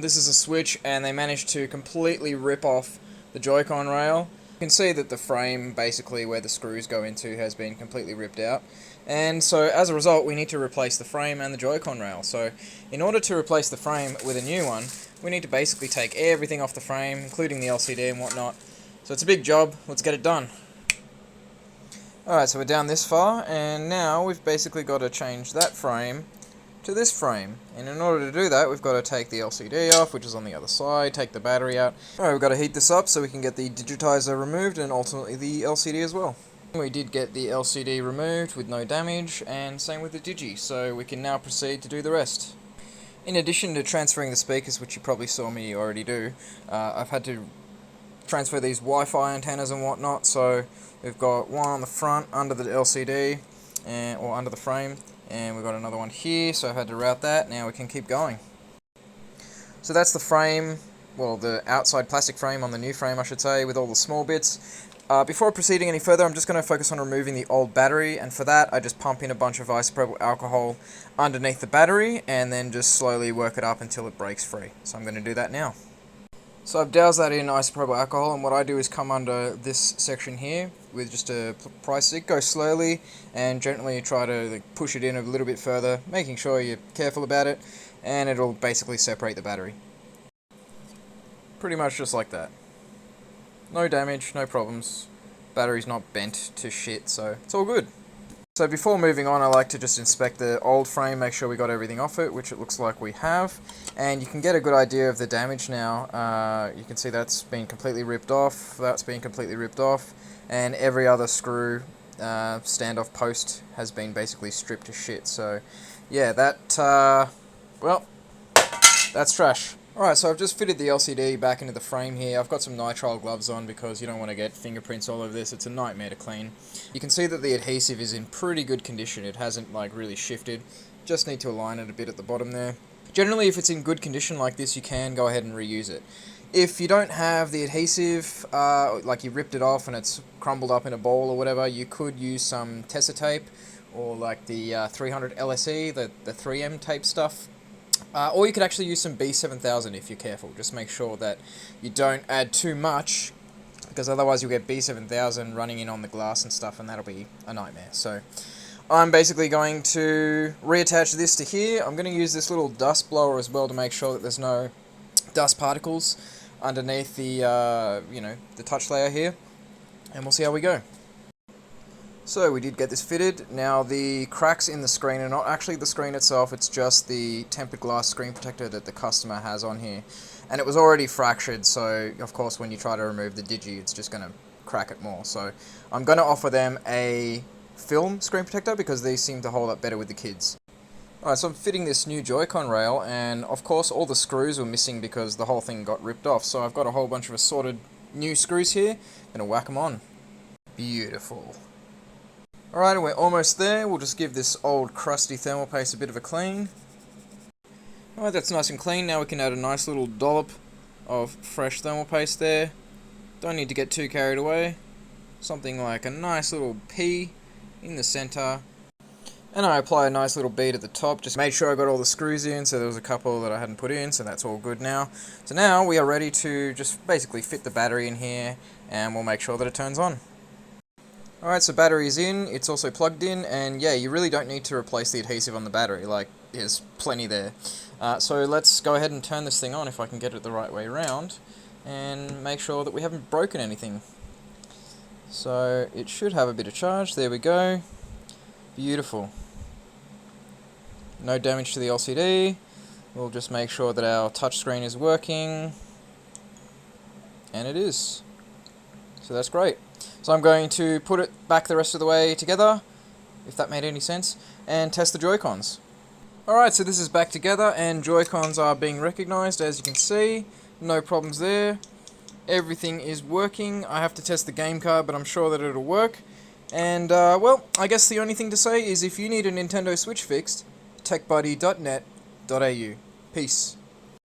This is a Switch, and they managed to completely rip off the Joy-Con rail. You can see that the frame, basically where the screws go into, has been completely ripped out. And so as a result, we need to replace the frame and the Joy-Con rail. So in order to replace the frame with a new one, we need to basically take everything off the frame, including the LCD and whatnot. So it's a big job. Let's get it done. Alright, so we're down this far, and now we've basically got to change that frame to this frame. And in order to do that, we've got to take the LCD off, which is on the other side, take the battery out. Alright, we've got to heat this up so we can get the digitizer removed and ultimately the LCD as well. We did get the LCD removed with no damage, and same with the Digi, so we can now proceed to do the rest. In addition to transferring the speakers, which you probably saw me already do, I've had to transfer these Wi-Fi antennas and whatnot, so we've got one on the front under the LCD, or under the frame, and we've got another one here, so I've had to route that. Now we can keep going. So that's the frame, well, the outside plastic frame on the new frame, I should say, with all the small bits. Before proceeding any further, I'm just going to focus on removing the old battery, and for that I just pump in a bunch of isopropyl alcohol underneath the battery, and then just slowly work it up until it breaks free. So I'm going to do that now. So I've doused that in isopropyl alcohol, and what I do is come under this section here with just a pry stick, go slowly and gently try to push it in a little bit further, making sure you're careful about it, and it'll basically separate the battery. Pretty much just like that. No damage, no problems, battery's not bent to shit, so it's all good. So before moving on, I like to just inspect the old frame, make sure we got everything off it, which it looks like we have. And you can get a good idea of the damage now. You can see that's been completely ripped off, that's been completely ripped off, and every other screw standoff post has been basically stripped to shit. So yeah, well, that's trash. Alright, so I've just fitted the LCD back into the frame here. I've got some nitrile gloves on because you don't want to get fingerprints all over this. It's a nightmare to clean. You can see that the adhesive is in pretty good condition. It hasn't like really shifted. Just need to align it a bit at the bottom there. Generally, if it's in good condition like this, you can go ahead and reuse it. If you don't have the adhesive, like you ripped it off and it's crumbled up in a ball or whatever, you could use some Tessa tape or like the 300 LSE, the 3M tape stuff. Or you could actually use some B7000 if you're careful. Just make sure that you don't add too much, because otherwise you'll get B7000 running in on the glass and stuff, and that'll be a nightmare. So I'm basically going to reattach this to here. I'm going to use this little dust blower as well to make sure that there's no dust particles underneath the the touch layer here, and we'll see how we go. So we did get this fitted. Now the cracks in the screen are not actually the screen itself, it's just the tempered glass screen protector that the customer has on here. And it was already fractured, so of course when you try to remove the Digi, it's just going to crack it more. So I'm going to offer them a film screen protector because these seem to hold up better with the kids. Alright, so I'm fitting this new Joy-Con rail, and of course all the screws were missing because the whole thing got ripped off. So I've got a whole bunch of assorted new screws here. I'm going to whack them on. Beautiful. Alright, we're almost there. We'll just give this old crusty thermal paste a bit of a clean. Alright, that's nice and clean. Now we can add a nice little dollop of fresh thermal paste there. Don't need to get too carried away. Something like a nice little P in the center. And I apply a nice little bead at the top. Just made sure I got all the screws in, so there was a couple that I hadn't put in, so that's all good now. So now we are ready to just basically fit the battery in here, and we'll make sure that it turns on. Alright, so battery is in, it's also plugged in, and yeah, you really don't need to replace the adhesive on the battery, like, there's plenty there. So let's go ahead and turn this thing on if I can get it the right way around, and make sure that we haven't broken anything. So it should have a bit of charge, there we go. Beautiful. No damage to the LCD, we'll just make sure that our touchscreen is working, and it is. So that's great. So I'm going to put it back the rest of the way together, if that made any sense, and test the Joy-Cons. Alright, so this is back together, and Joy-Cons are being recognized, as you can see. No problems there. Everything is working. I have to test the game card, but I'm sure that it'll work. And, well, I guess the only thing to say is if you need a Nintendo Switch fixed, techbuddy.net.au. Peace.